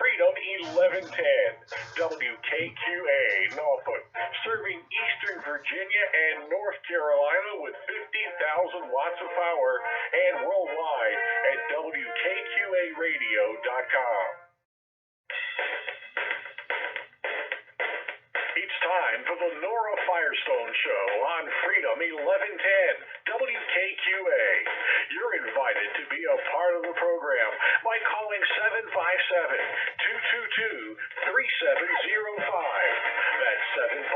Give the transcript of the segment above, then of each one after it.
Freedom 1110, WKQA Norfolk, serving Eastern Virginia and North Carolina with 50,000 watts of power and worldwide at WKQARadio.com. It's time for the Nora Firestone Show on Freedom 1110 WKQA. You're invited to be a part of the program by calling 757-222-3705. That's 757-222-3705.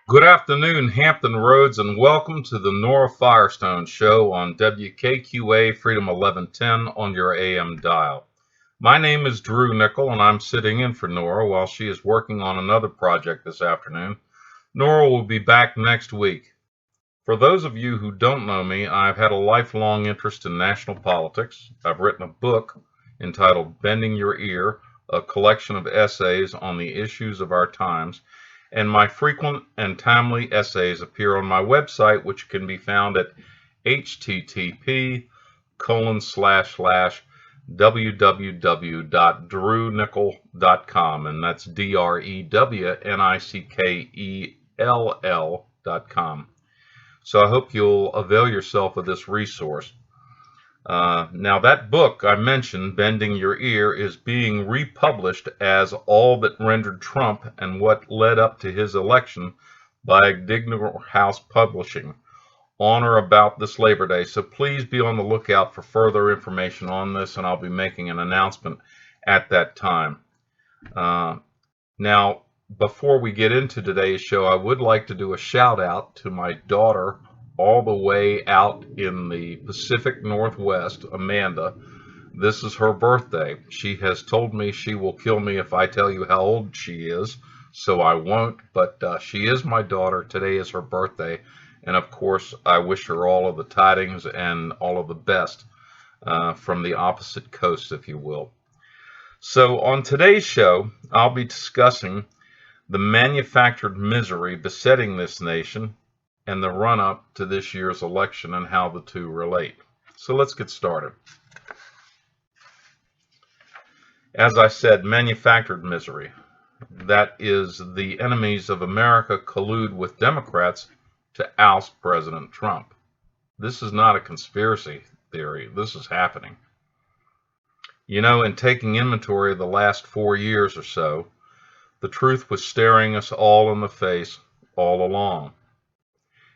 Good afternoon, Hampton Roads, and welcome to the Nora Firestone Show on WKQA Freedom 1110 on your AM dial. My name is Drew Nickell, and I'm sitting in for Nora while she is working on another project this afternoon. Nora will be back next week. For those of you who don't know me, I've had a lifelong interest in national politics. I've written a book entitled Bending Your Ear, a collection of essays on the issues of our times, and my frequent and timely essays appear on my website, which can be found at http://www.drewnickell.com, and that's DREWNICKELL.com. So I hope you'll avail yourself of this resource. Now, that book I mentioned, Bending Your Ear, is being republished as All That Rendered Trump and What Led Up to His Election by Nickell House Publishing on or about this Labor Day. So please be on the lookout for further information on this, and I'll be making an announcement at that time. Now, before we get into today's show, I would like to do a shout out to my daughter all the way out in the Pacific Northwest, Amanda. This is her birthday. She has told me she will kill me if I tell you how old she is, so I won't, but she is my daughter. Today is her birthday, and of course I wish her all of the tidings and all of the best from the opposite coast, if you will. So on today's show, I'll be discussing the manufactured misery besetting this nation and the run-up to this year's election and how the two relate. So let's get started. As I said, manufactured misery. That is, the enemies of America collude with Democrats to oust President Trump. This is not a conspiracy theory. This is happening. You know, in taking inventory of the last 4 years or so, the truth was staring us all in the face all along.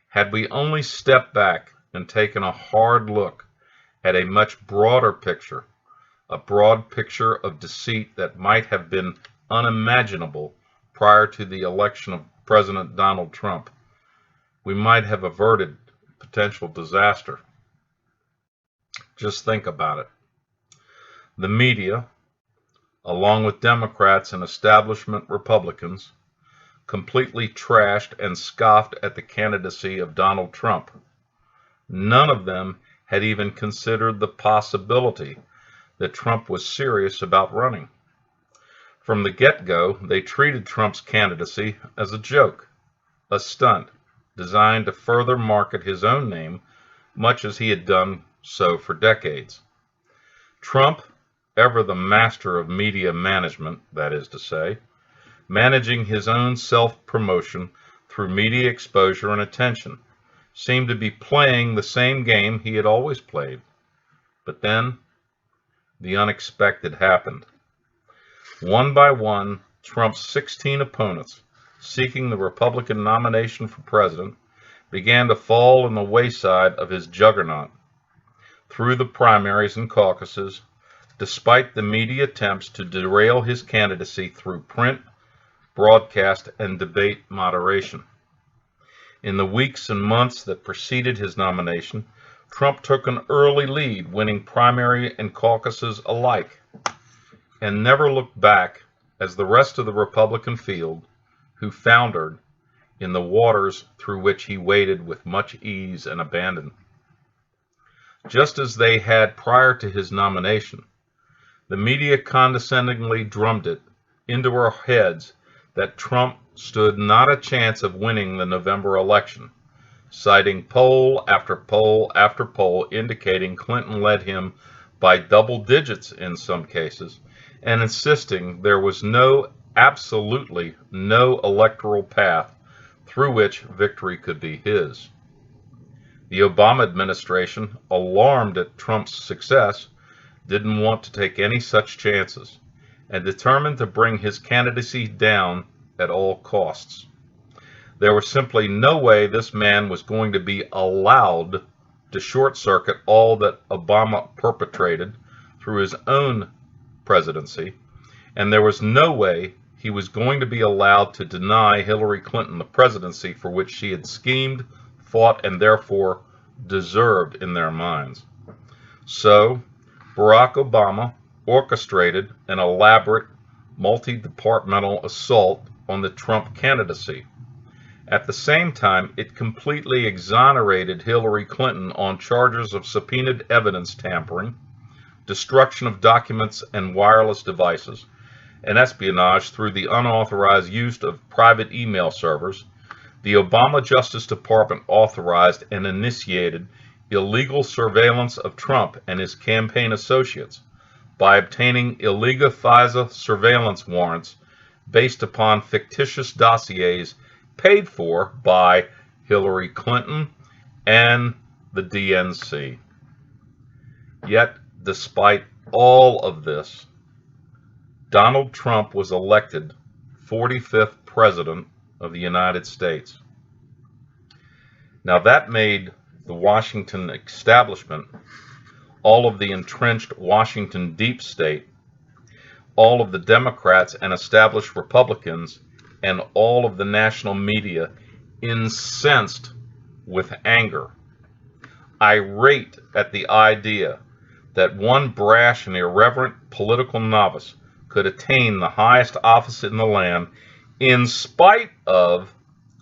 Had we only stepped back and taken a hard look at a much broader picture, a broad picture of deceit that might have been unimaginable prior to the election of President Donald Trump, we might have averted potential disaster. Just think about it. The media, along with Democrats and establishment Republicans, completely trashed and scoffed at the candidacy of Donald Trump. None of them had even considered the possibility that Trump was serious about running. From the get-go, they treated Trump's candidacy as a joke, a stunt, designed to further market his own name, much as he had done so for decades. Trump, ever the master of media management, that is to say, managing his own self-promotion through media exposure and attention, seemed to be playing the same game he had always played. But then, the unexpected happened. One by one, Trump's 16 opponents, seeking the Republican nomination for president, began to fall in the wayside of his juggernaut. Through the primaries and caucuses, despite the media attempts to derail his candidacy through print, broadcast, and debate moderation. In the weeks and months that preceded his nomination, Trump took an early lead, winning primary and caucuses alike, and never looked back as the rest of the Republican field, who foundered in the waters through which he waded with much ease and abandon. Just as they had prior to his nomination, the media condescendingly drummed it into our heads that Trump stood not a chance of winning the November election, citing poll after poll after poll indicating Clinton led him by double digits in some cases, and insisting there was absolutely no electoral path through which victory could be his. The Obama administration, alarmed at Trump's success, didn't want to take any such chances, and determined to bring his candidacy down at all costs. There was simply no way this man was going to be allowed to short-circuit all that Obama perpetrated through his own presidency, and there was no way he was going to be allowed to deny Hillary Clinton the presidency for which she had schemed, fought, and therefore deserved in their minds. So, Barack Obama orchestrated an elaborate, multi-departmental assault on the Trump candidacy. At the same time, it completely exonerated Hillary Clinton on charges of subpoenaed evidence tampering, destruction of documents and wireless devices, and espionage through the unauthorized use of private email servers. The Obama Justice Department authorized and initiated illegal surveillance of Trump and his campaign associates by obtaining illegal FISA surveillance warrants based upon fictitious dossiers paid for by Hillary Clinton and the DNC. Yet, despite all of this, Donald Trump was elected 45th President of the United States. Now that made the Washington establishment, all of the entrenched Washington deep state, all of the Democrats and established Republicans, and all of the national media incensed with anger, irate at the idea that one brash and irreverent political novice could attain the highest office in the land in spite of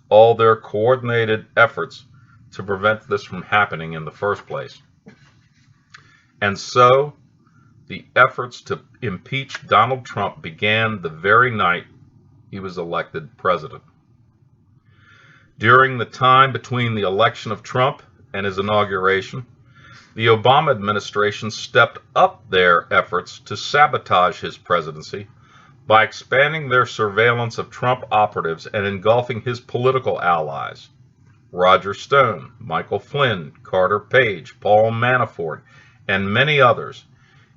all their coordinated efforts to prevent this from happening in the first place. And so, the efforts to impeach Donald Trump began the very night he was elected president. During the time between the election of Trump and his inauguration, the Obama administration stepped up their efforts to sabotage his presidency by expanding their surveillance of Trump operatives and engulfing his political allies, Roger Stone, Michael Flynn, Carter Page, Paul Manafort, and many others,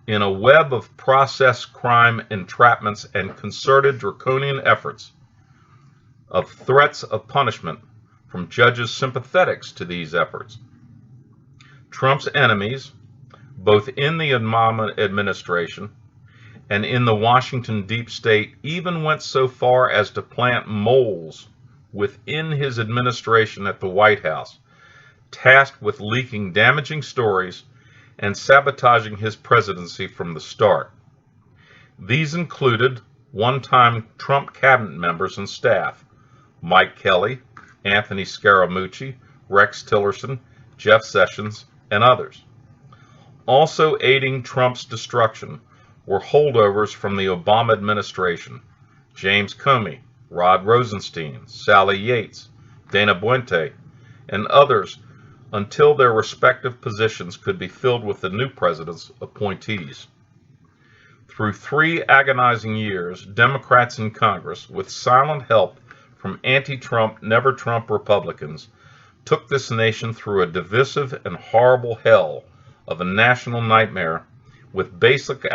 in a web of process crime entrapments and concerted draconian efforts of threats of punishment from judges sympathetic to these efforts. Trump's enemies, both in the Obama administration and in the Washington deep state, even went so far as to plant moles within his administration at the White House, tasked with leaking damaging stories and sabotaging his presidency from the start. These included one-time Trump cabinet members and staff, Mike Kelly, Anthony Scaramucci, Rex Tillerson, Jeff Sessions, and others. Also aiding Trump's destruction were holdovers from the Obama administration, James Comey, Rod Rosenstein, Sally Yates, Dana Boente, and others, until their respective positions could be filled with the new president's appointees. Through 3 agonizing years, Democrats in Congress, with silent help from anti-Trump, never-Trump Republicans, took this nation through a divisive and horrible hell of a national nightmare with basic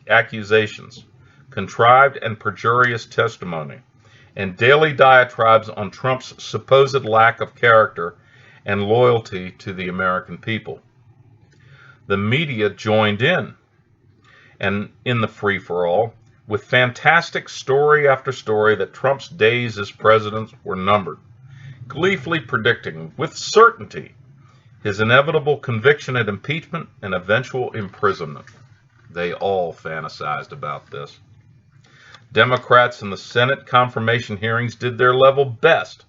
accusations, contrived and perjurious testimony, and daily diatribes on Trump's supposed lack of character and loyalty to the American people. The media joined in the free-for-all with fantastic story after story that Trump's days as president were numbered, gleefully predicting with certainty his inevitable conviction and impeachment and eventual imprisonment. They all fantasized about this. Democrats in the Senate confirmation hearings did their level best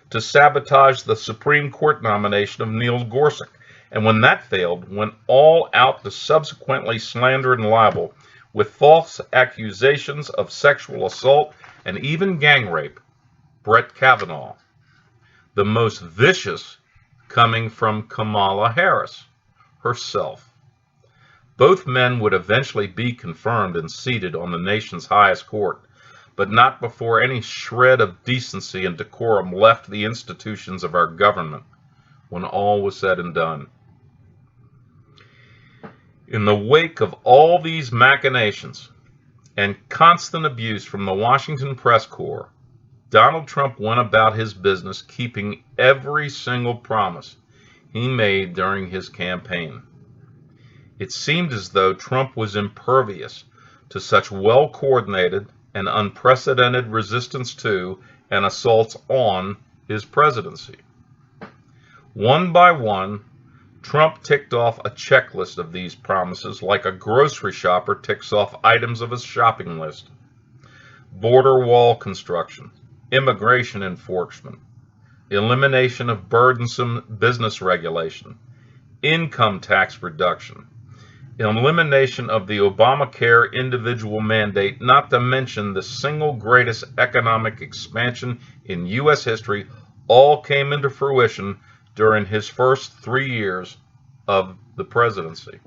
to sabotage the Supreme Court nomination of Neil Gorsuch, and when that failed, went all out to subsequently slander and libel with false accusations of sexual assault and even gang rape Brett Kavanaugh, the most vicious coming from Kamala Harris herself. Both men would eventually be confirmed and seated on the nation's highest court, but not before any shred of decency and decorum left the institutions of our government when all was said and done. In the wake of all these machinations and constant abuse from the Washington press corps, Donald Trump went about his business keeping every single promise he made during his campaign. It seemed as though Trump was impervious to such well-coordinated and unprecedented resistance to and assaults on his presidency. One by one, Trump ticked off a checklist of these promises like a grocery shopper ticks off items of his shopping list. Border wall construction, immigration enforcement, elimination of burdensome business regulation, income tax reduction, elimination of the Obamacare individual mandate, not to mention the single greatest economic expansion in U.S. history, all came into fruition during his first 3 years of the presidency.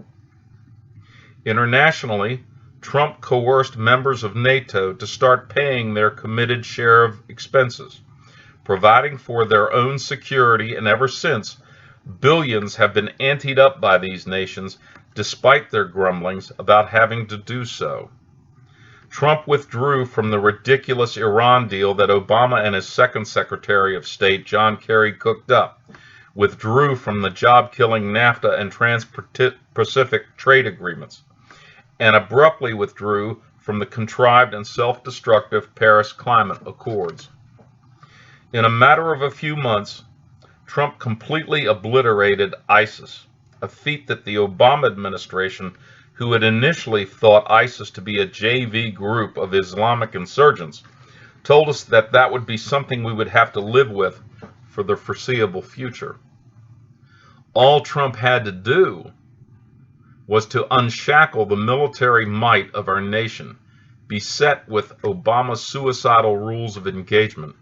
Internationally, Trump coerced members of NATO to start paying their committed share of expenses, providing for their own security, and ever since, billions have been anteed up by these nations despite their grumblings about having to do so. Trump withdrew from the ridiculous Iran deal that Obama and his second Secretary of State, John Kerry, cooked up, withdrew from the job-killing NAFTA and Trans-Pacific trade agreements, and abruptly withdrew from the contrived and self-destructive Paris Climate Accords. In a matter of a few months, Trump completely obliterated ISIS, a feat that the Obama administration, who had initially thought ISIS to be a JV group of Islamic insurgents, told us that that would be something we would have to live with for the foreseeable future. All Trump had to do was to unshackle the military might of our nation, beset with Obama's suicidal rules of engagement,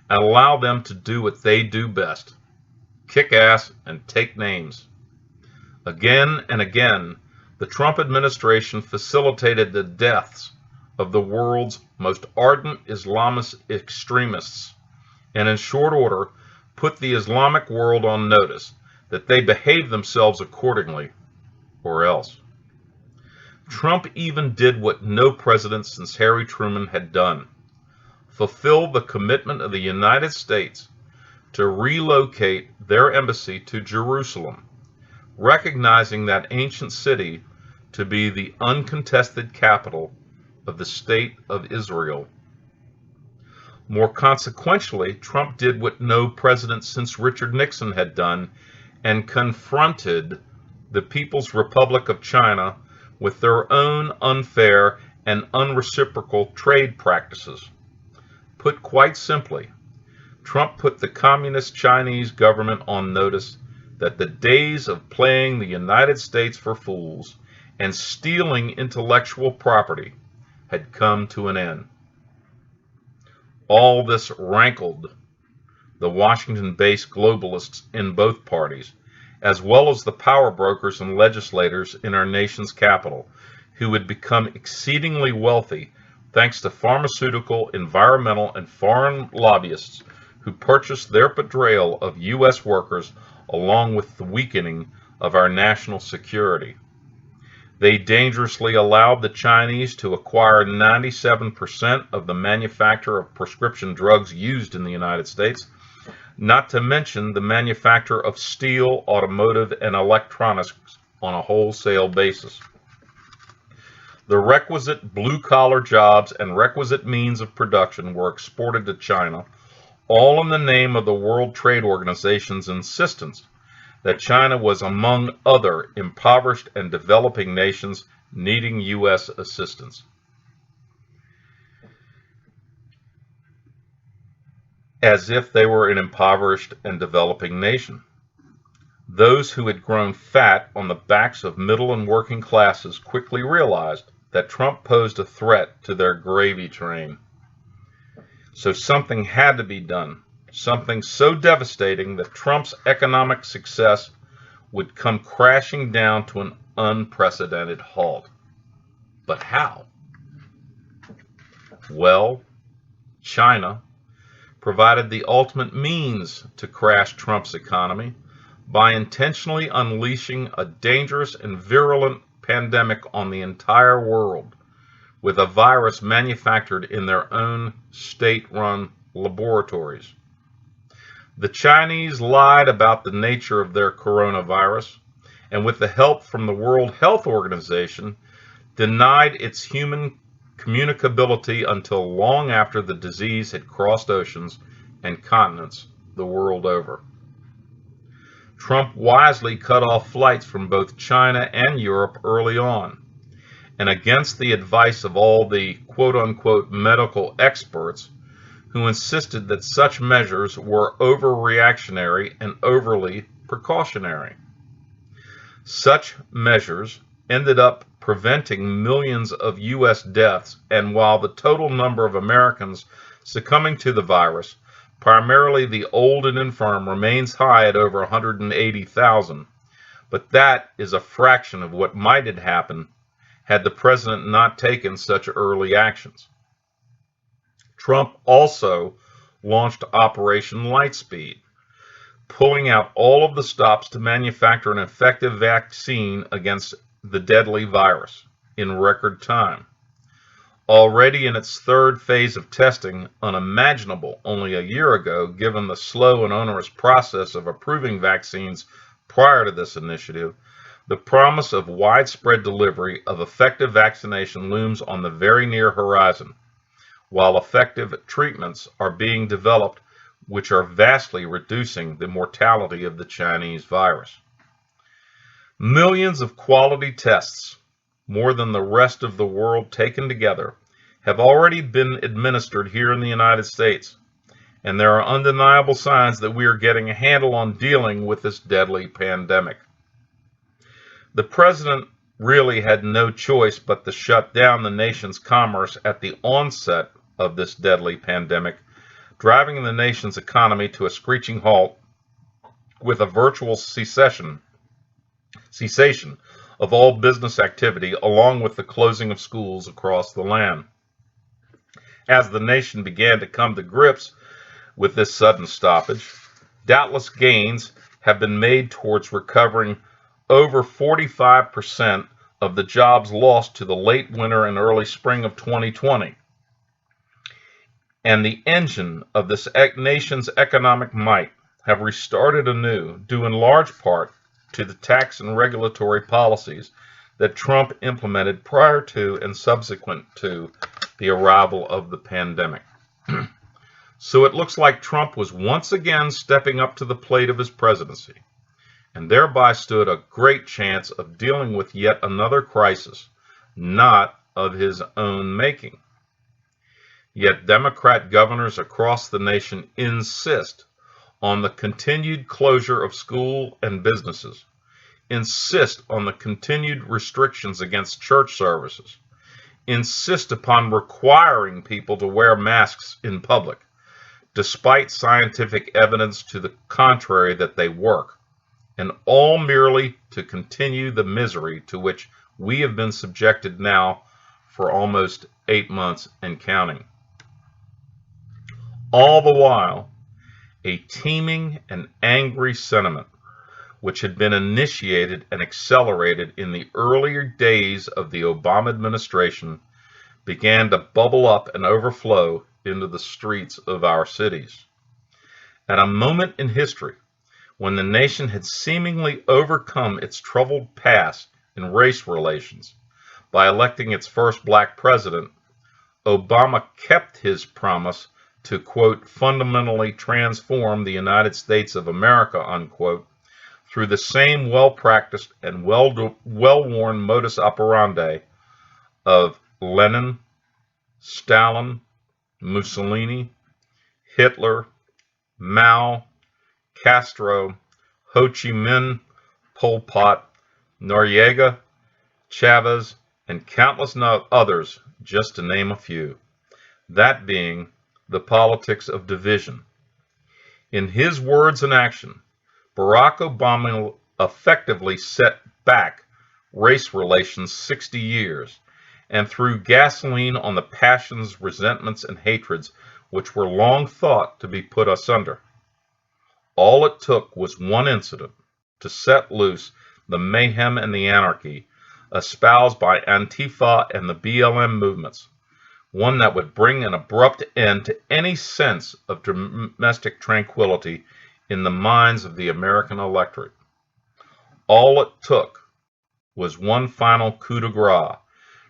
and allow them to do what they do best: kick ass and take names. Again and again, the Trump administration facilitated the deaths of the world's most ardent Islamist extremists, and in short order put the Islamic world on notice that they behave themselves accordingly, or else. Trump even did what no president since Harry Truman had done: fulfill the commitment of the United States to relocate their embassy to Jerusalem, recognizing that ancient city to be the uncontested capital of the State of Israel. More consequentially, Trump did what no president since Richard Nixon had done and confronted the People's Republic of China with their own unfair and unreciprocal trade practices. Put quite simply, Trump put the communist Chinese government on notice that the days of playing the United States for fools and stealing intellectual property had come to an end. All this rankled the Washington-based globalists in both parties, as well as the power brokers and legislators in our nation's capital, who had become exceedingly wealthy thanks to pharmaceutical, environmental, and foreign lobbyists who purchased their betrayal of U.S. workers along with the weakening of our national security. They dangerously allowed the Chinese to acquire 97% of the manufacture of prescription drugs used in the United States, not to mention the manufacture of steel, automotive, and electronics on a wholesale basis. The requisite blue-collar jobs and requisite means of production were exported to China, all in the name of the World Trade Organization's insistence that China was among other impoverished and developing nations needing U.S. assistance. as if they were an impoverished and developing nation. Those who had grown fat on the backs of middle and working classes quickly realized that Trump posed a threat to their gravy train. So something had to be done, something so devastating that Trump's economic success would come crashing down to an unprecedented halt. But how? Well, China provided the ultimate means to crash Trump's economy by intentionally unleashing a dangerous and virulent pandemic on the entire world with a virus manufactured in their own state-run laboratories. The Chinese lied about the nature of their coronavirus, and with the help from the World Health Organization, denied its human communicability until long after the disease had crossed oceans and continents the world over. Trump wisely cut off flights from both China and Europe early on, and against the advice of all the quote-unquote medical experts who insisted that such measures were overreactionary and overly precautionary. Such measures ended up preventing millions of U.S. deaths, and while the total number of Americans succumbing to the virus, primarily the old and infirm, remains high at over 180,000. But that is a fraction of what might have happened had the president not taken such early actions. Trump also launched Operation Lightspeed, pulling out all of the stops to manufacture an effective vaccine against the deadly virus in record time. Already in its third phase of testing, unimaginable only a year ago given the slow and onerous process of approving vaccines prior to this initiative, the promise of widespread delivery of effective vaccination looms on the very near horizon, while effective treatments are being developed which are vastly reducing the mortality of the Chinese virus. Millions of quality tests, more than the rest of the world taken together, have already been administered here in the United States, and there are undeniable signs that we are getting a handle on dealing with this deadly pandemic. The president really had no choice but to shut down the nation's commerce at the onset of this deadly pandemic, driving the nation's economy to a screeching halt with a virtual cessation of all business activity, along with the closing of schools across the land. As the nation began to come to grips with this sudden stoppage, doubtless gains have been made towards recovering over 45% of the jobs lost to the late winter and early spring of 2020. And the engine of this nation's economic might have restarted anew, due in large part to the tax and regulatory policies that Trump implemented prior to and subsequent to the arrival of the pandemic. So it looks like Trump was once again stepping up to the plate of his presidency, and thereby stood a great chance of dealing with yet another crisis, not of his own making. Yet Democrat governors across the nation insist on the continued closure of schools and businesses, insist on the continued restrictions against church services, insist upon requiring people to wear masks in public, despite scientific evidence to the contrary that they work, and all merely to continue the misery to which we have been subjected now for almost 8 months and counting. All the while, a teeming and angry sentiment, which had been initiated and accelerated in the earlier days of the Obama administration, began to bubble up and overflow into the streets of our cities. At a moment in history when the nation had seemingly overcome its troubled past in race relations by electing its first black president, Obama kept his promise to, quote, fundamentally transform the United States of America, unquote, through the same well-practiced and well-worn modus operandi of Lenin, Stalin, Mussolini, Hitler, Mao, Castro, Ho Chi Minh, Pol Pot, Noriega, Chavez, and countless others, just to name a few. That being the politics of division. In his words and action, Barack Obama effectively set back race relations 60 years and threw gasoline on the passions, resentments, and hatreds which were long thought to be put asunder. All it took was one incident to set loose the mayhem and the anarchy espoused by Antifa and the BLM movements, one that would bring an abrupt end to any sense of domestic tranquility in the minds of the American electorate. All it took was one final coup de grace,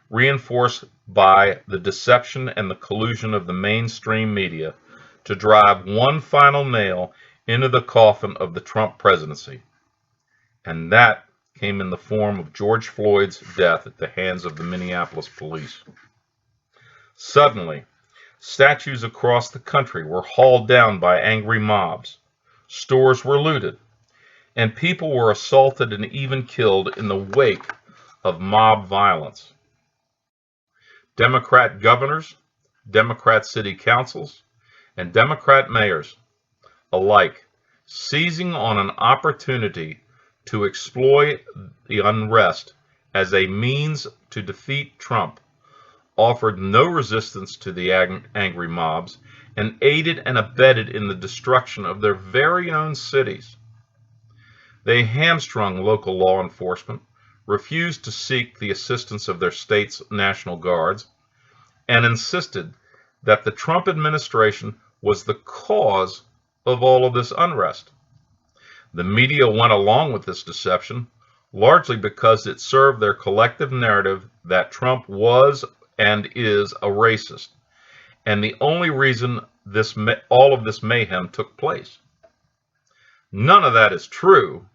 reinforced by the deception and the collusion of the mainstream media, to drive one final nail into the coffin of the Trump presidency. And that came in the form of George Floyd's death at the hands of the Minneapolis police. Suddenly, statues across the country were hauled down by angry mobs, stores were looted, and people were assaulted and even killed in the wake of mob violence. Democrat governors, Democrat city councils, and Democrat mayors alike, seizing on an opportunity to exploit the unrest as a means to defeat Trump, offered no resistance to the angry mobs and aided and abetted in the destruction of their very own cities. They hamstrung local law enforcement, refused to seek the assistance of their state's National Guards, and insisted that the Trump administration was the cause of all of this unrest. The media went along with this deception, largely because it served their collective narrative that Trump was and is a racist, and the only reason all of this mayhem took place. None of that is true,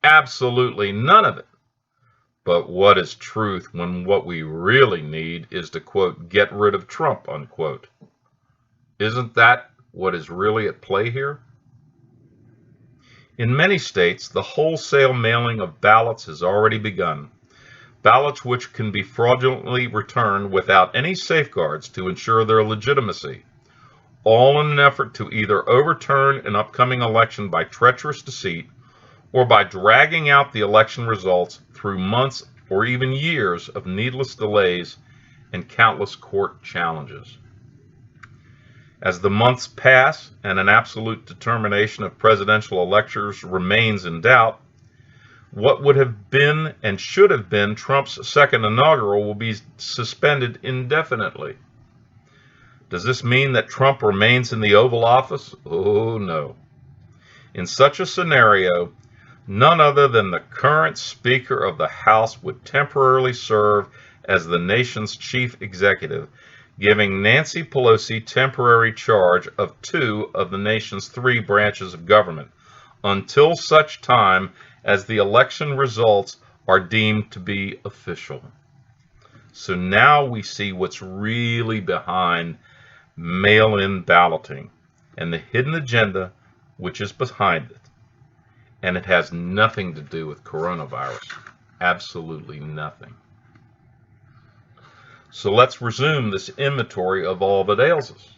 absolutely none of it. But what is truth when what we really need is to, quote, get rid of Trump, unquote? Isn't that what is really at play here? In many states, the wholesale mailing of ballots has already begun. Ballots which can be fraudulently returned without any safeguards to ensure their legitimacy, all in an effort to either overturn an upcoming election by treacherous deceit or by dragging out the election results through months or even years of needless delays and countless court challenges. As the months pass and an absolute determination of presidential electors remains in doubt, what would have been and should have been Trump's second inaugural will be suspended indefinitely. Does this mean that Trump remains in the Oval Office? Oh, no. In such a scenario, none other than the current Speaker of the House would temporarily serve as the nation's chief executive, giving Nancy Pelosi temporary charge of two of the nation's three branches of government, until such time as the election results are deemed to be official. So now we see what's really behind mail-in balloting and the hidden agenda which is behind it. And it has nothing to do with coronavirus. Absolutely nothing. So let's resume this inventory of all that ails us.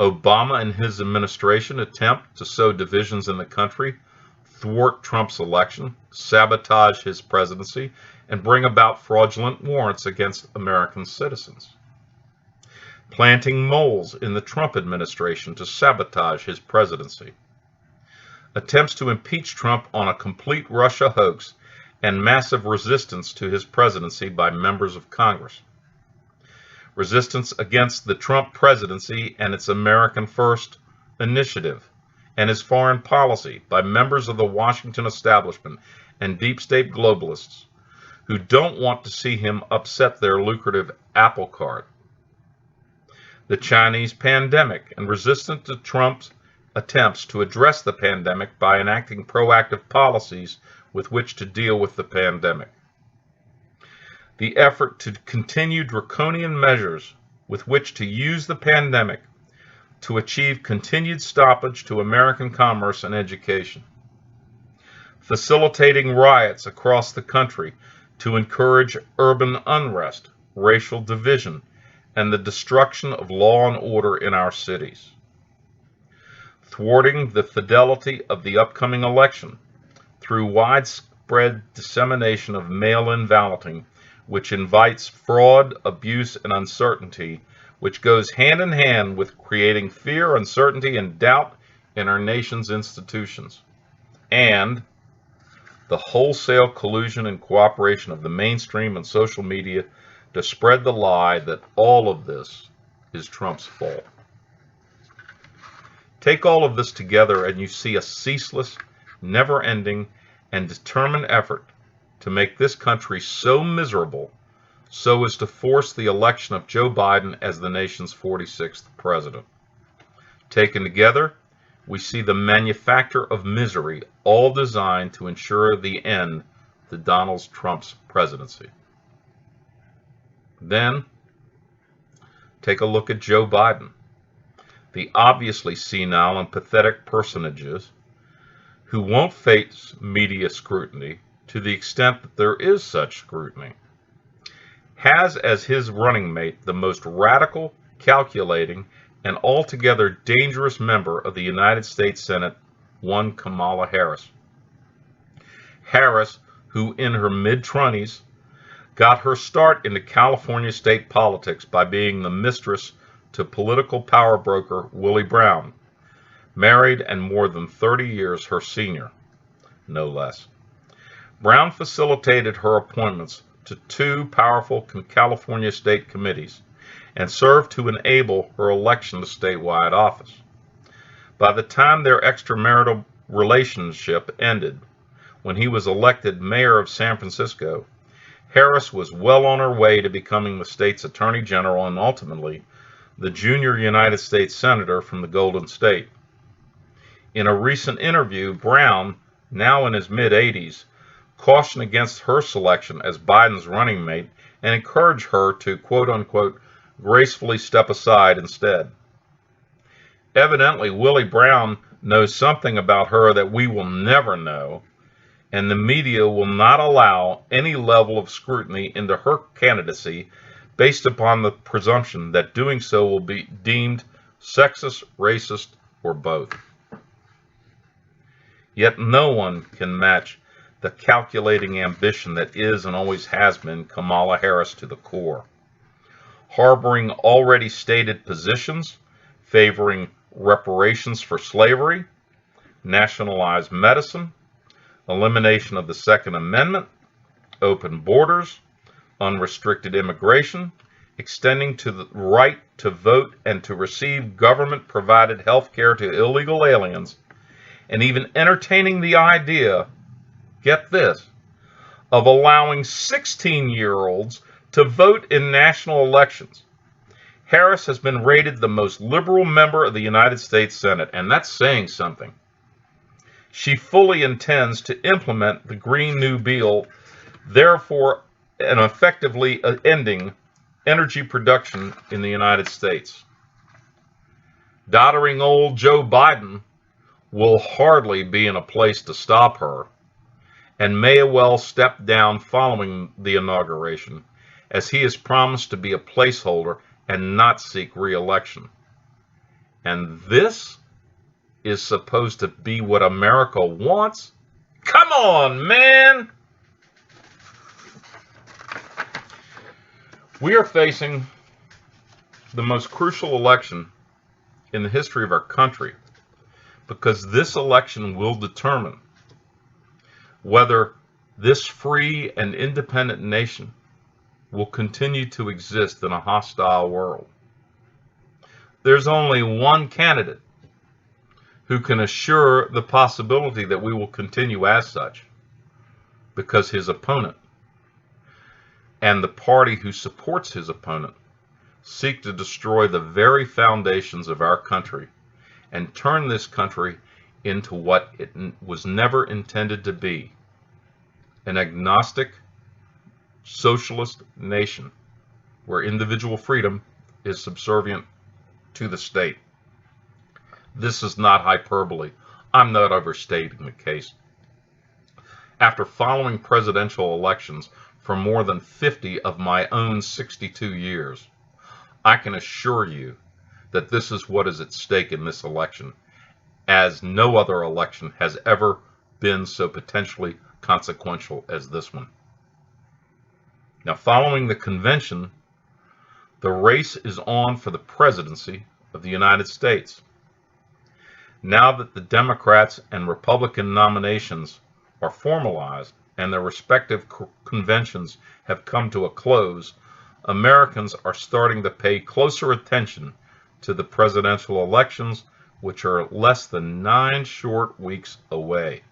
Obama and his administration attempt to sow divisions in the country, thwart Trump's election, sabotage his presidency, and bring about fraudulent warrants against American citizens. Planting moles in the Trump administration to sabotage his presidency. Attempts to impeach Trump on a complete Russia hoax and massive resistance to his presidency by members of Congress. Resistance against the Trump presidency and its American First initiative and his foreign policy by members of the Washington establishment and deep state globalists who don't want to see him upset their lucrative apple cart. The Chinese pandemic and resistance to Trump's attempts to address the pandemic by enacting proactive policies with which to deal with the pandemic. The effort to continue draconian measures with which to use the pandemic to achieve continued stoppage to American commerce and education, facilitating riots across the country to encourage urban unrest, racial division, and the destruction of law and order in our cities, thwarting the fidelity of the upcoming election through widespread dissemination of mail-in balloting, which invites fraud, abuse, and uncertainty, which goes hand in hand with creating fear, uncertainty, and doubt in our nation's institutions, and the wholesale collusion and cooperation of the mainstream and social media to spread the lie that all of this is Trump's fault. Take all of this together and you see a ceaseless, never-ending, and determined effort to make this country so miserable so as to force the election of Joe Biden as the nation's 46th president. Taken together, we see the manufacture of misery, all designed to ensure the end to Donald Trump's presidency. Then, take a look at Joe Biden, the obviously senile and pathetic personages who won't face media scrutiny to the extent that there is such scrutiny, has as his running mate the most radical, calculating, and altogether dangerous member of the United States Senate, one Kamala Harris. Harris, who in her mid-20s got her start into California state politics by being the mistress to political power broker Willie Brown, married and more than 30 years her senior, no less. Brown facilitated her appointments to two powerful California state committees and served to enable her election to statewide office. By the time their extramarital relationship ended, when he was elected mayor of San Francisco, Harris was well on her way to becoming the state's attorney general and ultimately the junior United States senator from the Golden State. In a recent interview, Brown, now in his mid-80s, cautioned against her selection as Biden's running mate and encouraged her to, quote-unquote, gracefully step aside instead. Evidently, Willie Brown knows something about her that we will never know, and the media will not allow any level of scrutiny into her candidacy based upon the presumption that doing so will be deemed sexist, racist, or both. Yet no one can match the calculating ambition that is and always has been Kamala Harris to the core. Harboring already stated positions, favoring reparations for slavery, nationalized medicine, elimination of the Second Amendment, open borders, unrestricted immigration, extending to the right to vote and to receive government-provided health care to illegal aliens, and even entertaining the idea, get this, of allowing 16-year-olds to vote in national elections. Harris has been rated the most liberal member of the United States Senate, and that's saying something. She fully intends to implement the Green New Deal, therefore, and effectively ending energy production in the United States. Doddering old Joe Biden will hardly be in a place to stop her, and may well step down following the inauguration, as he has promised to be a placeholder and not seek re-election. And this is supposed to be what America wants? Come on, man! We are facing the most crucial election in the history of our country, because this election will determine whether this free and independent nation will continue to exist in a hostile world. There's only one candidate who can assure the possibility that we will continue as such, because his opponent and the party who supports his opponent seek to destroy the very foundations of our country and turn this country into what it was never intended to be, an agnostic, socialist nation where individual freedom is subservient to the state. This is not hyperbole. I'm not overstating the case. After following presidential elections for more than 50 of my own 62 years, I can assure you that this is what is at stake in this election, as no other election has ever been so potentially consequential as this one. Now, following the convention, the race is on for the presidency of the United States. Now that the Democrats and Republican nominations are formalized and their respective conventions have come to a close, Americans are starting to pay closer attention to the presidential elections, which are less than 9 short weeks away.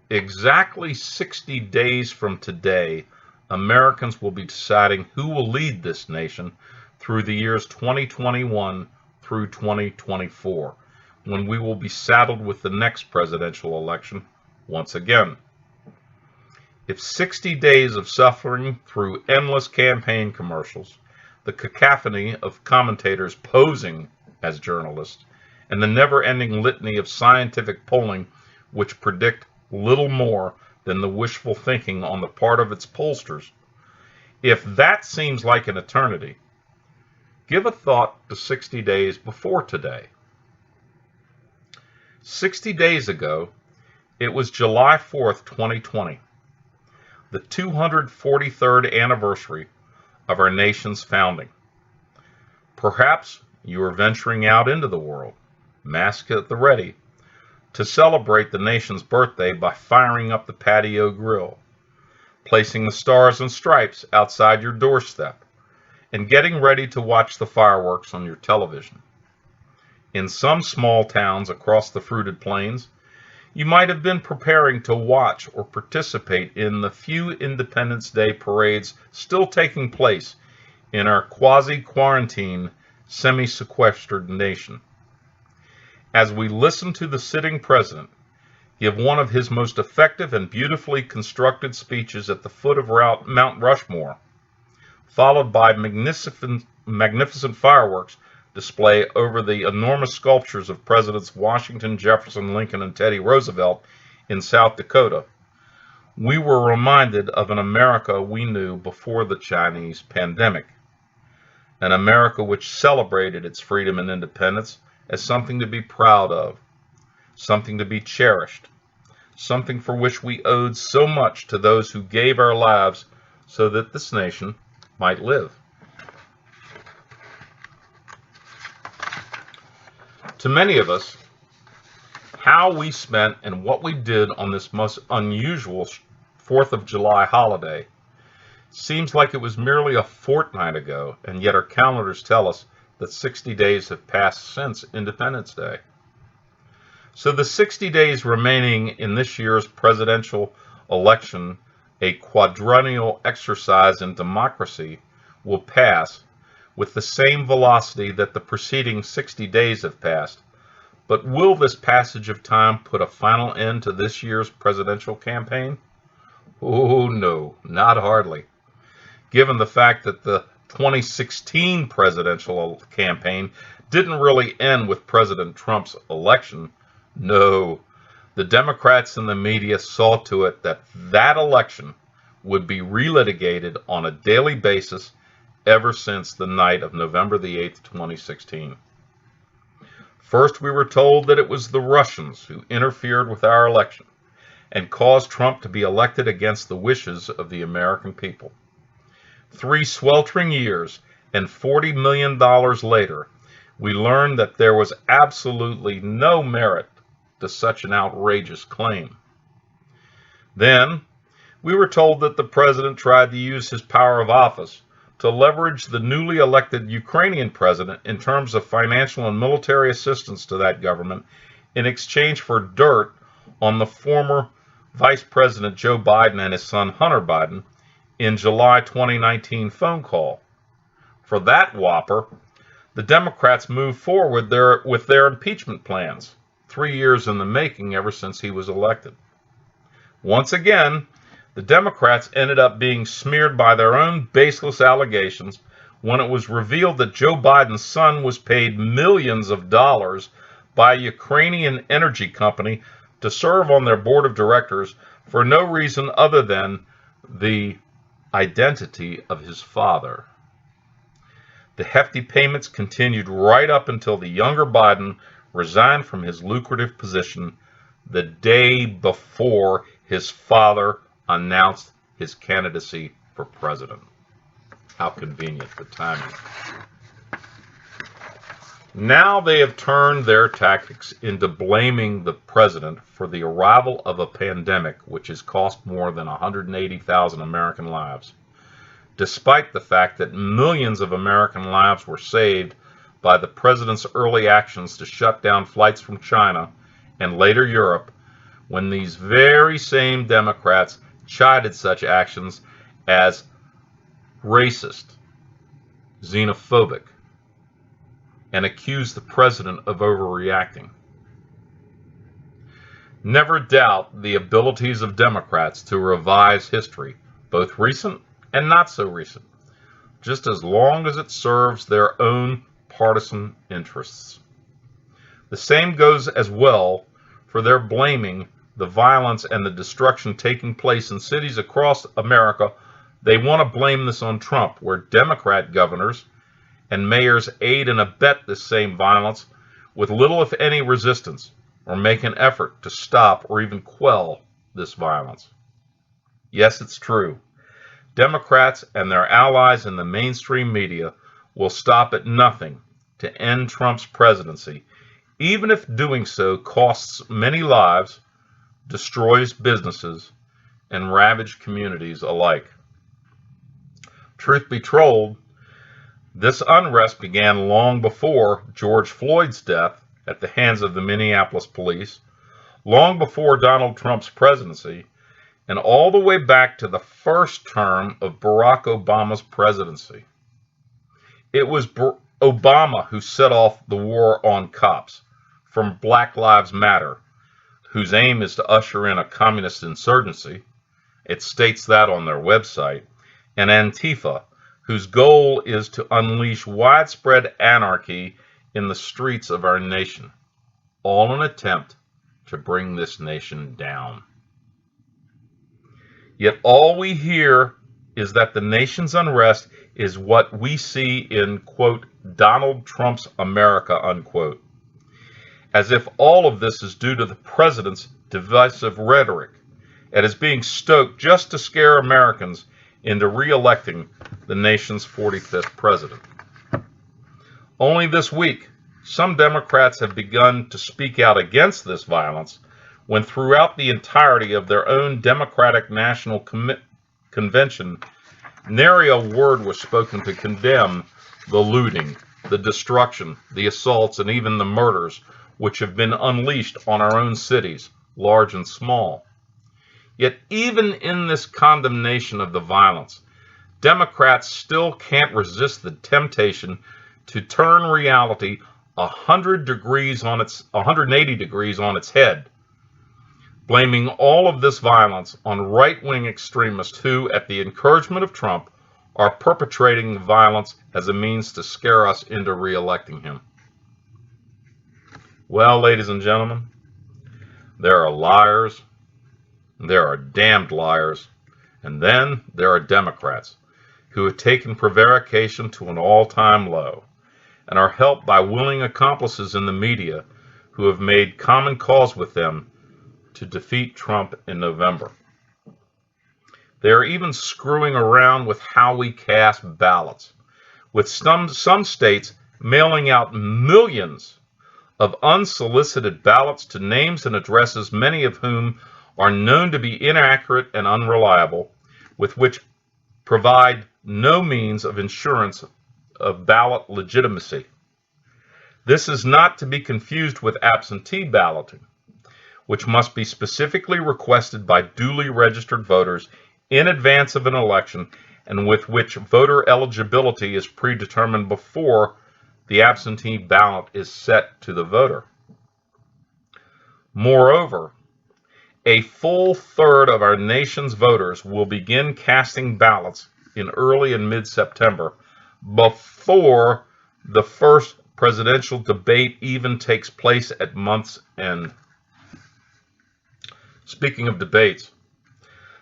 Exactly 60 days from today, Americans will be deciding who will lead this nation through the years 2021 through 2024, when we will be saddled with the next presidential election once again. If 60 days of suffering through endless campaign commercials, the cacophony of commentators posing as journalists, and the never-ending litany of scientific polling which predict little more than the wishful thinking on the part of its pollsters, if that seems like an eternity, give a thought to 60 days before today. 60 days ago, it was July 4th, 2020, the 243rd anniversary of our nation's founding. Perhaps you are venturing out into the world, mask at the ready, to celebrate the nation's birthday by firing up the patio grill, placing the stars and stripes outside your doorstep, and getting ready to watch the fireworks on your television. In some small towns across the fruited plains, you might have been preparing to watch or participate in the few Independence Day parades still taking place in our quasi-quarantine, semi-sequestered nation. As we listen to the sitting president give one of his most effective and beautifully constructed speeches at the foot of Mount Rushmore, followed by magnificent fireworks display over the enormous sculptures of Presidents Washington, Jefferson, Lincoln, and Teddy Roosevelt in South Dakota, we were reminded of an America we knew before the Chinese pandemic, an America which celebrated its freedom and independence as something to be proud of, something to be cherished, something for which we owed so much to those who gave our lives so that this nation might live. To many of us, how we spent and what we did on this most unusual 4th of July holiday seems like it was merely a fortnight ago, and yet our calendars tell us that 60 days have passed since Independence Day. So the 60 days remaining in this year's presidential election, a quadrennial exercise in democracy, will pass with the same velocity that the preceding 60 days have passed. But will this passage of time put a final end to this year's presidential campaign? Oh, no, not hardly. Given the fact that the 2016 presidential campaign didn't really end with President Trump's election, no, the Democrats and the media saw to it that that election would be relitigated on a daily basis ever since the night of November the 8th, 2016. First, we were told that it was the Russians who interfered with our election and caused Trump to be elected against the wishes of the American people. 3 sweltering years and $40 million later, we learned that there was absolutely no merit to such an outrageous claim. Then, we were told that the president tried to use his power of office to leverage the newly elected Ukrainian president in terms of financial and military assistance to that government in exchange for dirt on the former Vice President Joe Biden and his son Hunter Biden in July 2019 phone call. For that whopper, the Democrats moved forward with their impeachment plans, 3 years in the making ever since he was elected. Once again, the Democrats ended up being smeared by their own baseless allegations when it was revealed that Joe Biden's son was paid millions of dollars by a Ukrainian energy company to serve on their board of directors for no reason other than the identity of his father. The hefty payments continued right up until the younger Biden resigned from his lucrative position the day before his father announced his candidacy for president. How convenient the timing. Now they have turned their tactics into blaming the president for the arrival of a pandemic which has cost more than 180,000 American lives, despite the fact that millions of American lives were saved by the president's early actions to shut down flights from China and later Europe, when these very same Democrats chided such actions as racist, xenophobic, and accused the president of overreacting. Never doubt the abilities of Democrats to revise history, both recent and not so recent, just as long as it serves their own partisan interests. The same goes as well for their blaming the violence and the destruction taking place in cities across America. They want to blame this on Trump, where Democrat governors and mayors aid and abet this same violence with little, if any, resistance, or make an effort to stop or even quell this violence. Yes, it's true. Democrats and their allies in the mainstream media will stop at nothing to end Trump's presidency, even if doing so costs many lives, destroys businesses, and ravages communities alike. Truth be told, this unrest began long before George Floyd's death at the hands of the Minneapolis police, long before Donald Trump's presidency, and all the way back to the first term of Barack Obama's presidency. It was Obama who set off the war on cops, from Black Lives Matter, whose aim is to usher in a communist insurgency. It states that on their website, and Antifa, whose goal is to unleash widespread anarchy in the streets of our nation, all in an attempt to bring this nation down. Yet all we hear is that the nation's unrest is what we see in, quote, Donald Trump's America, unquote, as if all of this is due to the president's divisive rhetoric and is being stoked just to scare Americans into re-electing the nation's 45th president. Only this week, some Democrats have begun to speak out against this violence, when throughout the entirety of their own Democratic National Convention, nary a word was spoken to condemn the looting, the destruction, the assaults, and even the murders which have been unleashed on our own cities, large and small. Yet even in this condemnation of the violence, Democrats still can't resist the temptation to turn reality 180 degrees on its head, blaming all of this violence on right-wing extremists who, at the encouragement of Trump, are perpetrating the violence as a means to scare us into re-electing him. Well, ladies and gentlemen, there are liars, there are damned liars, and then there are Democrats who have taken prevarication to an all-time low and are helped by willing accomplices in the media who have made common cause with them to defeat Trump in November. They are even screwing around with how we cast ballots, with some states mailing out millions of unsolicited ballots to names and addresses, many of whom are known to be inaccurate and unreliable, with which provide no means of insurance of ballot legitimacy. This is not to be confused with absentee balloting, which must be specifically requested by duly registered voters in advance of an election, and with which voter eligibility is predetermined before the absentee ballot is set to the voter. Moreover, a full third of our nation's voters will begin casting ballots in early and mid-September before the first presidential debate even takes place at month's end. Speaking of debates,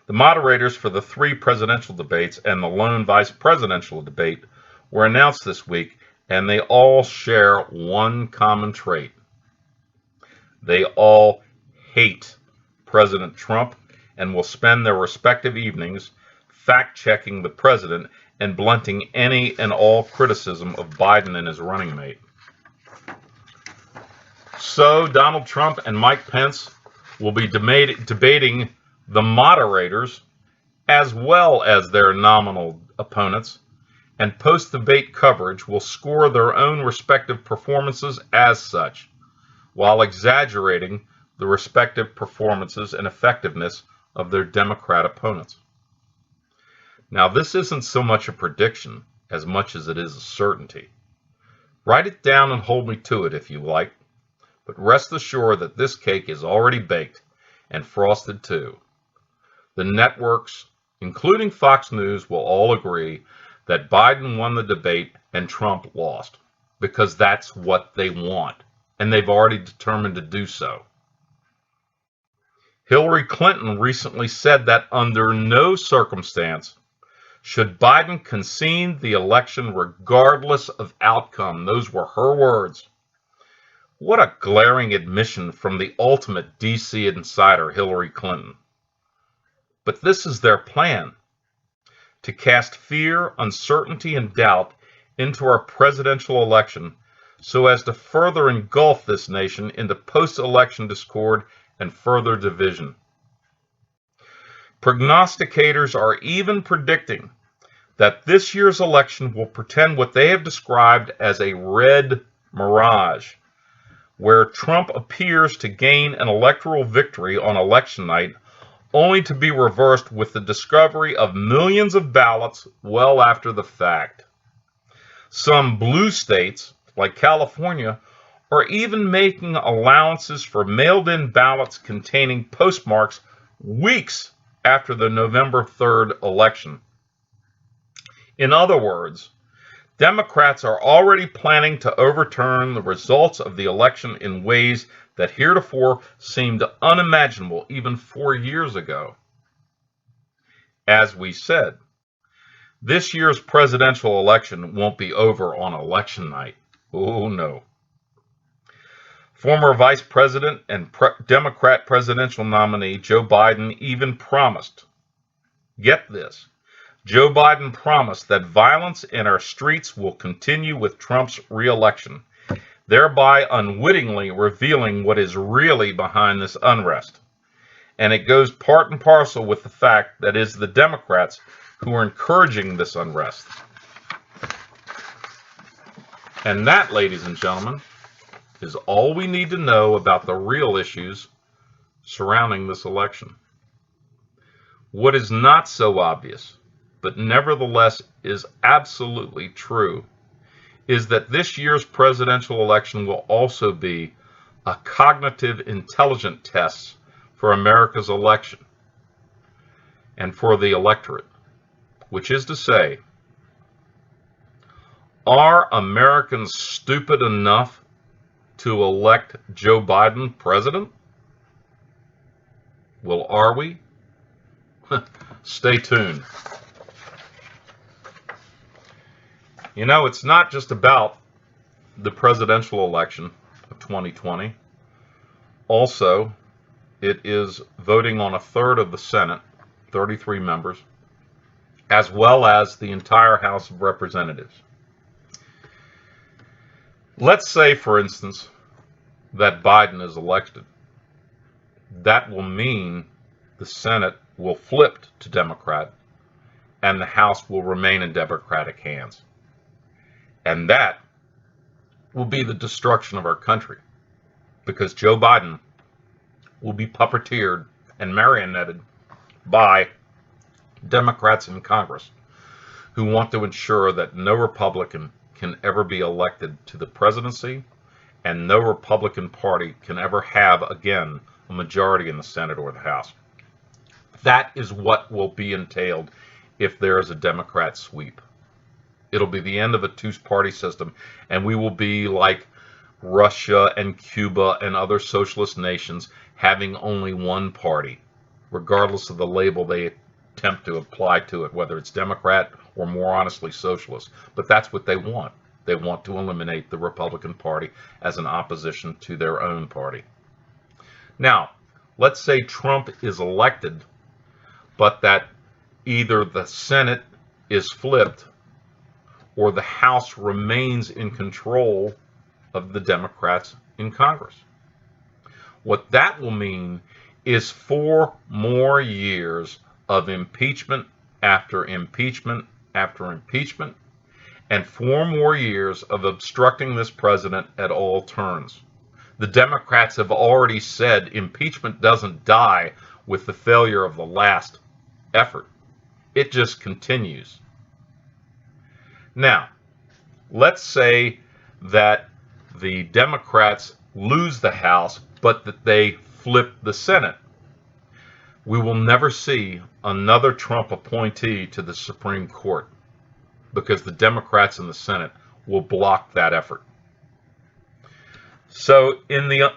the moderators for the 3 presidential debates and the lone vice presidential debate were announced this week, and they all share one common trait. They all hate President Trump and will spend their respective evenings fact-checking the president and blunting any and all criticism of Biden and his running mate. So Donald Trump and Mike Pence will be debating the moderators as well as their nominal opponents, and post-debate coverage will score their own respective performances as such, while exaggerating the respective performances and effectiveness of their Democrat opponents. Now, this isn't so much a prediction as much as it is a certainty. Write it down and hold me to it if you like, but rest assured that this cake is already baked and frosted too. The networks, including Fox News, will all agree that Biden won the debate and Trump lost, because that's what they want, and they've already determined to do so. Hillary Clinton recently said that under no circumstance should Biden concede the election regardless of outcome. Those were her words. What a glaring admission from the ultimate DC insider, Hillary Clinton. But this is their plan: to cast fear, uncertainty, and doubt into our presidential election so as to further engulf this nation into post-election discord and further division. Prognosticators are even predicting that this year's election will pretend what they have described as a red mirage, where Trump appears to gain an electoral victory on election night, only to be reversed with the discovery of millions of ballots well after the fact. Some blue states, like California, are even making allowances for mailed-in ballots containing postmarks weeks after the November 3rd election. In other words, Democrats are already planning to overturn the results of the election in ways that heretofore seemed unimaginable even 4 years ago. As we said, this year's presidential election won't be over on election night. Oh no. Former Vice President and Democrat presidential nominee Joe Biden even promised, get this, Joe Biden promised that violence in our streets will continue with Trump's re-election, thereby unwittingly revealing what is really behind this unrest. And it goes part and parcel with the fact that it is the Democrats who are encouraging this unrest. And that, ladies and gentlemen, is all we need to know about the real issues surrounding this election. What is not so obvious, but nevertheless is absolutely true, is that this year's presidential election will also be a cognitive intelligence test for America's election and for the electorate, which is to say, are Americans stupid enough to elect Joe Biden president? Well, are we? Stay tuned. You know, it's not just about the presidential election of 2020. Also, it is voting on a third of the Senate, 33 members, as well as the entire House of Representatives. Let's say, for instance, that Biden is elected. That will mean the Senate will flip to Democrat and the House will remain in Democratic hands. And that will be the destruction of our country, because Joe Biden will be puppeteered and marionetted by Democrats in Congress who want to ensure that no Republican can ever be elected to the presidency and no Republican Party can ever have again a majority in the Senate or the House. That is what will be entailed if there is a Democrat sweep. It'll be the end of a two-party system, and we will be like Russia and Cuba and other socialist nations, having only one party, regardless of the label they attempt to apply to it, whether it's Democrat or more honestly socialist. But that's what they want. They want to eliminate the Republican Party as an opposition to their own party. Now, let's say Trump is elected, but that either the Senate is flipped or the House remains in control of the Democrats in Congress. What that will mean is 4 more years of impeachment after impeachment after impeachment, and 4 more years of obstructing this president at all turns. The Democrats have already said impeachment doesn't die with the failure of the last effort. It just continues. Now, let's say that the Democrats lose the House, but that they flip the Senate. We will never see another Trump appointee to the Supreme Court because the Democrats in the Senate will block that effort. So in the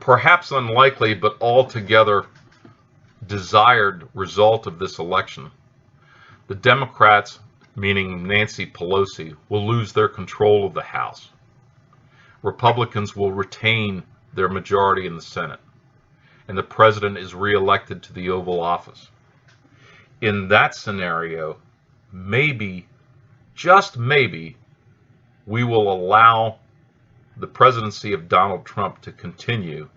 perhaps unlikely but altogether desired result of this election, the Democrats, meaning Nancy Pelosi, will lose their control of the House. Republicans will retain their majority in the Senate, and the president is reelected to the Oval Office. In that scenario, maybe, just maybe, we will allow the presidency of Donald Trump to continue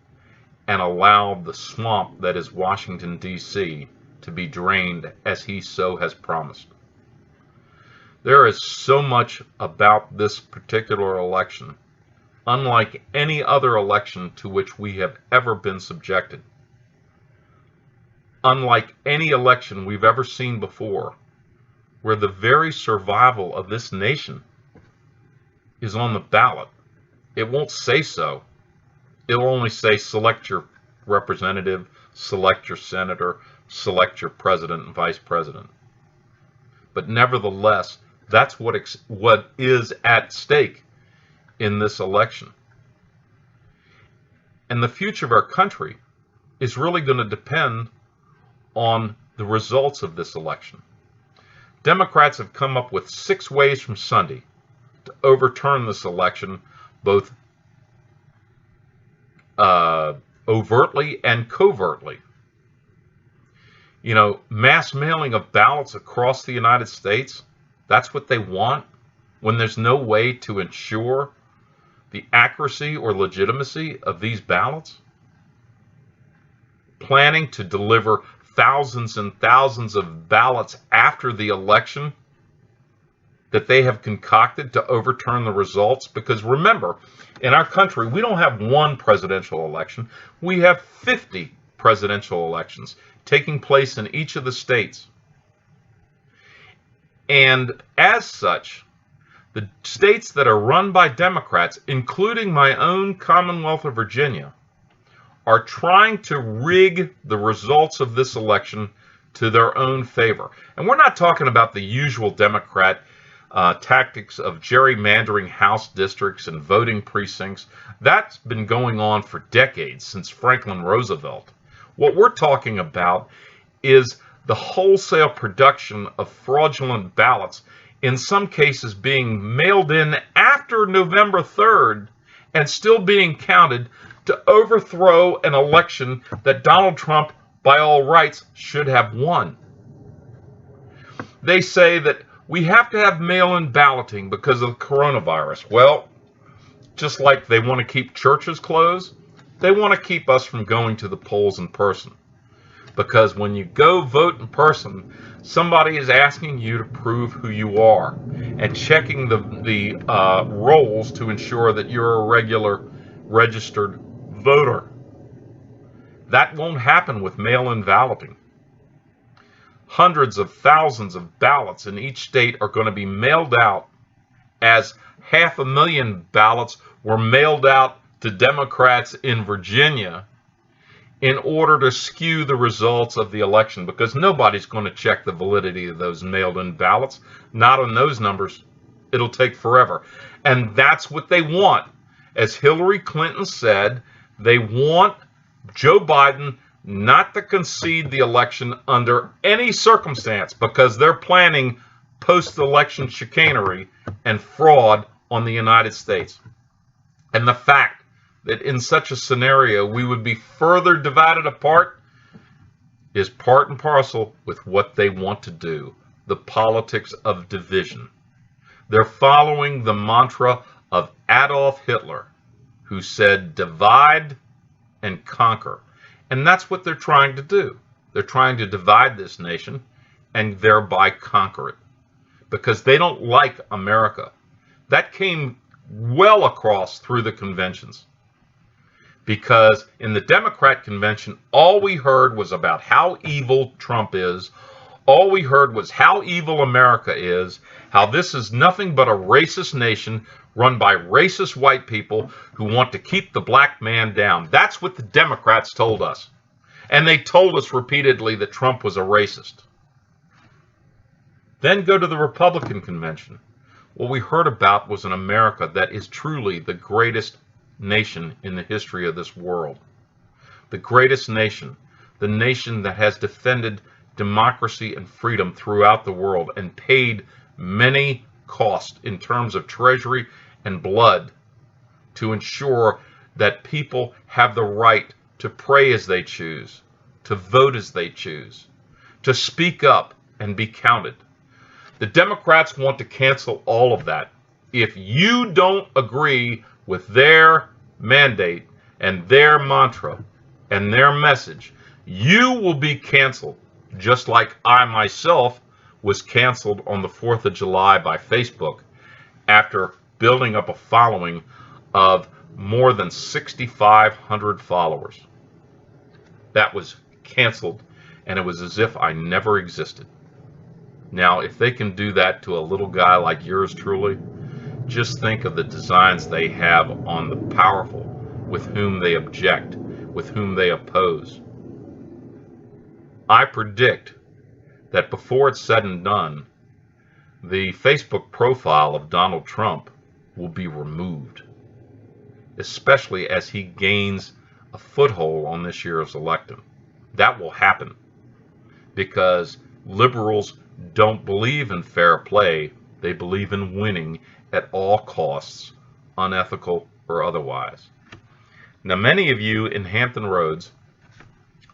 and allow the swamp that is Washington, D.C. to be drained as he so has promised. There is so much about this particular election, unlike any other election to which we have ever been subjected. Unlike any election we've ever seen before, where the very survival of this nation is on the ballot. It won't say so. It'll only say select your representative, select your senator, select your president and vice president. But nevertheless, that's what is at stake in this election. And the future of our country is really going to depend on the results of this election. Democrats have come up with 6 ways from Sunday to overturn this election, both overtly and covertly. You know, mass mailing of ballots across the United States, that's what they want when there's no way to ensure the accuracy or legitimacy of these ballots. Planning to deliver thousands and thousands of ballots after the election that they have concocted to overturn the results. Because remember, in our country, we don't have one presidential election. We have 50 presidential elections taking place in each of the states. And as such, the states that are run by Democrats, including my own Commonwealth of Virginia, are trying to rig the results of this election to their own favor. And we're not talking about the usual Democrat tactics of gerrymandering House districts and voting precincts. That's been going on for decades, since Franklin Roosevelt. What we're talking about is the wholesale production of fraudulent ballots, in some cases being mailed in after November 3rd and still being counted, to overthrow an election that Donald Trump, by all rights, should have won. They say that we have to have mail-in balloting because of the coronavirus. Well, just like they want to keep churches closed, they want to keep us from going to the polls in person. Because when you go vote in person, somebody is asking you to prove who you are and checking the rolls to ensure that you're a regular registered voter. That won't happen with mail-in balloting. Hundreds of thousands of ballots in each state are going to be mailed out, as 500,000 ballots were mailed out to Democrats in Virginia in order to skew the results of the election, because nobody's going to check the validity of those mailed-in ballots. Not on those numbers. It'll take forever. And that's what they want. As Hillary Clinton said, they want Joe Biden not to concede the election under any circumstance, because they're planning post-election chicanery and fraud on the United States. And the fact that in such a scenario we would be further divided apart is part and parcel with what they want to do, the politics of division. They're following the mantra of Adolf Hitler, who said, divide and conquer. And that's what they're trying to do. They're trying to divide this nation and thereby conquer it, because they don't like America. That came well across through the conventions, because in the Democrat convention, all we heard was about how evil Trump is. All we heard was how evil America is, how this is nothing but a racist nation run by racist white people who want to keep the black man down. That's what the Democrats told us. And they told us repeatedly that Trump was a racist. Then go to the Republican convention. What we heard about was an America that is truly the greatest nation in the history of this world. The greatest nation, the nation that has defended democracy and freedom throughout the world and paid many costs in terms of treasury and blood to ensure that people have the right to pray as they choose, to vote as they choose, to speak up and be counted. The Democrats want to cancel all of that. If you don't agree with their mandate and their mantra and their message, you will be canceled, just like I myself was canceled on the 4th of July by Facebook after building up a following of more than 6,500 followers. That was canceled, and it was as if I never existed. Now, if they can do that to a little guy like yours truly, just think of the designs they have on the powerful with whom they object, with whom they oppose. I predict that before it's said and done, the Facebook profile of Donald Trump will be removed, especially as he gains a foothold on this year's election. That will happen because liberals don't believe in fair play. They believe in winning at all costs, unethical or otherwise. Now, many of you in Hampton Roads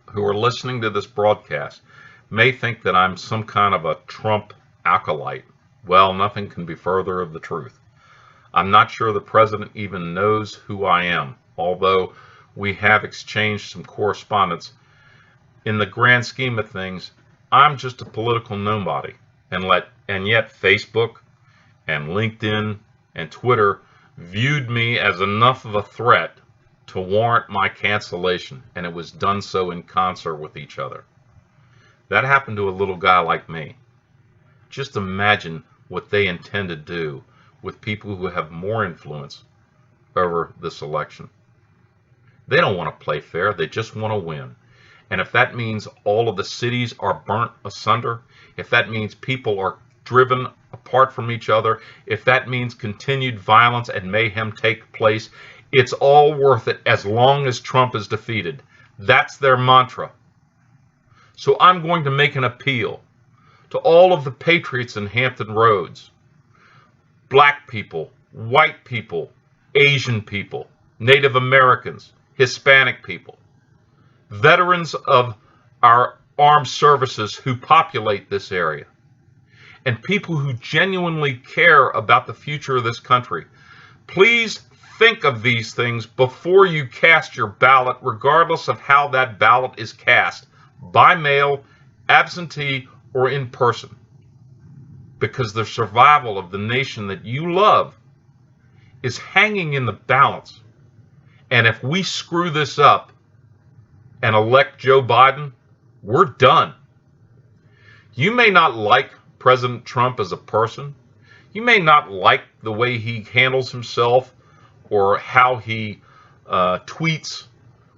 who are listening to this broadcast may think that I'm some kind of a Trump acolyte. Well, nothing can be further of the truth. I'm not sure the president even knows who I am, although we have exchanged some correspondence. In the grand scheme of things, I'm just a political nobody, and yet Facebook and LinkedIn and Twitter viewed me as enough of a threat to warrant my cancellation, and it was done so in concert with each other. That happened to a little guy like me. Just imagine what they intend to do with people who have more influence over this election. They don't want to play fair, they just want to win. And if that means all of the cities are burnt asunder, if that means people are driven apart from each other, if that means continued violence and mayhem take place, it's all worth it as long as Trump is defeated. That's their mantra. So I'm going to make an appeal to all of the patriots in Hampton Roads, black people, white people, Asian people, Native Americans, Hispanic people, veterans of our armed services who populate this area, and people who genuinely care about the future of this country. Please think of these things before you cast your ballot, regardless of how that ballot is cast, by mail, absentee, or in person, because the survival of the nation that you love is hanging in the balance. And if we screw this up and elect Joe Biden, we're done. You may not like President Trump as a person. You may not like the way he handles himself or how he tweets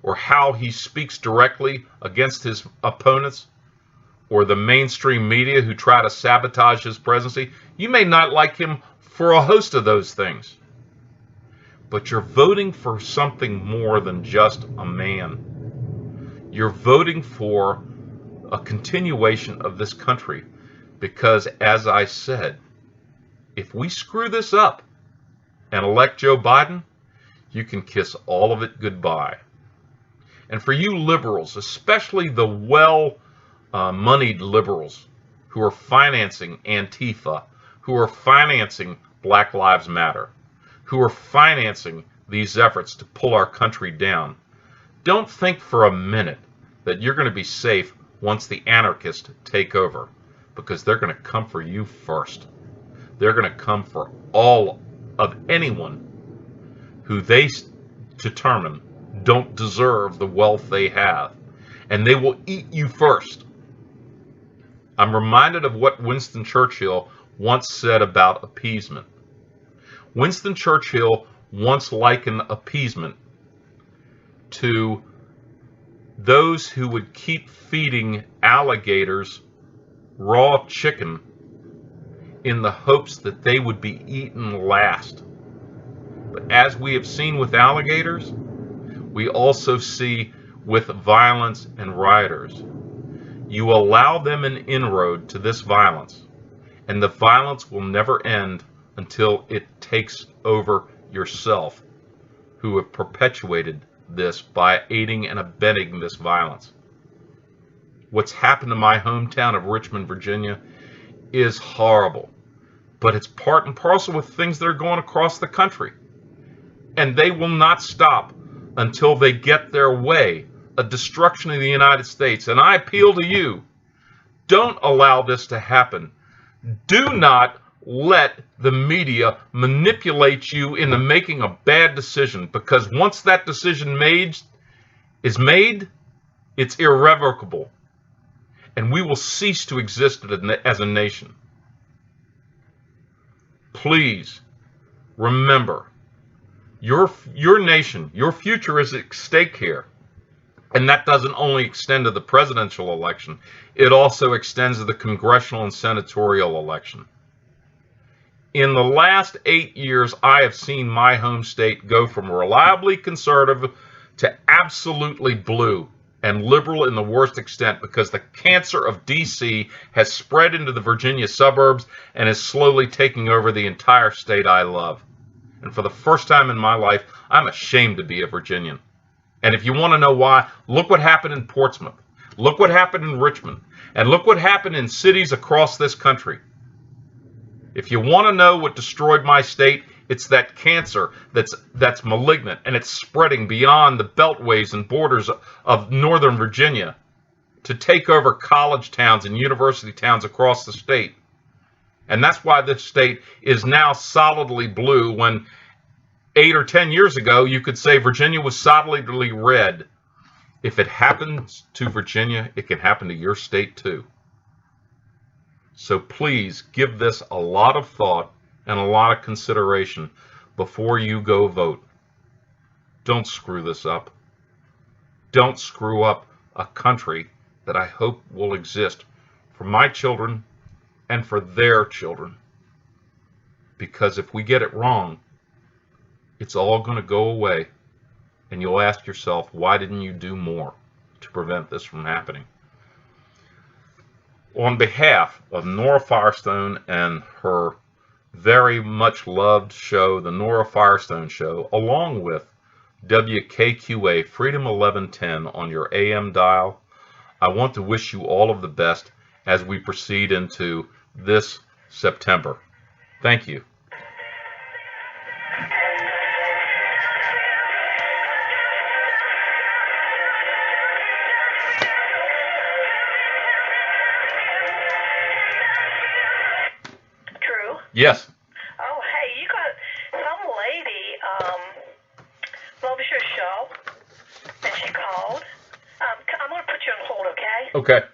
or how he speaks directly against his opponents, or the mainstream media who try to sabotage his presidency. You may not like him for a host of those things, but you're voting for something more than just a man. You're voting for a continuation of this country, because, as I said, if we screw this up and elect Joe Biden, you can kiss all of it goodbye. And for you liberals, especially the moneyed liberals who are financing Antifa, who are financing Black Lives Matter, who are financing these efforts to pull our country down, don't think for a minute that you're going to be safe once the anarchists take over, because they're going to come for you first. They're going to come for all of anyone who they determine don't deserve the wealth they have, and they will eat you first. I'm reminded of what Winston Churchill once said about appeasement. Winston Churchill once likened appeasement to those who would keep feeding alligators raw chicken in the hopes that they would be eaten last. But as we have seen with alligators, we also see with violence and rioters. You allow them an inroad to this violence, and the violence will never end until it takes over yourself, who have perpetuated this by aiding and abetting this violence. What's happened to my hometown of Richmond, Virginia is horrible, but it's part and parcel with things that are going across the country. And they will not stop until they get their way, a destruction of the United States. And I appeal to you, don't allow this to happen. Do not let the media manipulate you into making a bad decision, because once that decision is made, it's irrevocable. And we will cease to exist as a nation. Please remember, your nation, your future is at stake here. And that doesn't only extend to the presidential election, it also extends to the congressional and senatorial election. In the last 8 years, I have seen my home state go from reliably conservative to absolutely blue, and liberal in the worst extent, because the cancer of D.C. has spread into the Virginia suburbs and is slowly taking over the entire state I love. And for the first time in my life, I'm ashamed to be a Virginian. And if you want to know why, look what happened in Portsmouth. Look what happened in Richmond. And look what happened in cities across this country. If you want to know what destroyed my state, it's that cancer that's malignant, and it's spreading beyond the beltways and borders of Northern Virginia to take over college towns and university towns across the state. And that's why this state is now solidly blue, when 8 or 10 years ago you could say Virginia was solidly red. If it happens to Virginia, it can happen to your state too. So please give this a lot of thought and a lot of consideration before you go vote. Don't screw this up. Don't screw up a country that I hope will exist for my children and for their children. Because if we get it wrong, it's all going to go away, and you'll ask yourself, why didn't you do more to prevent this from happening? On behalf of Nora Firestone and her very much loved show, The Nora Firestone Show, along with WKQA Freedom 1110 on your AM dial, I want to wish you all of the best as we proceed into this September. Thank you. Yes. Oh, hey, you got some lady loves your show, and she called. I'm going to put you on hold, okay? Okay.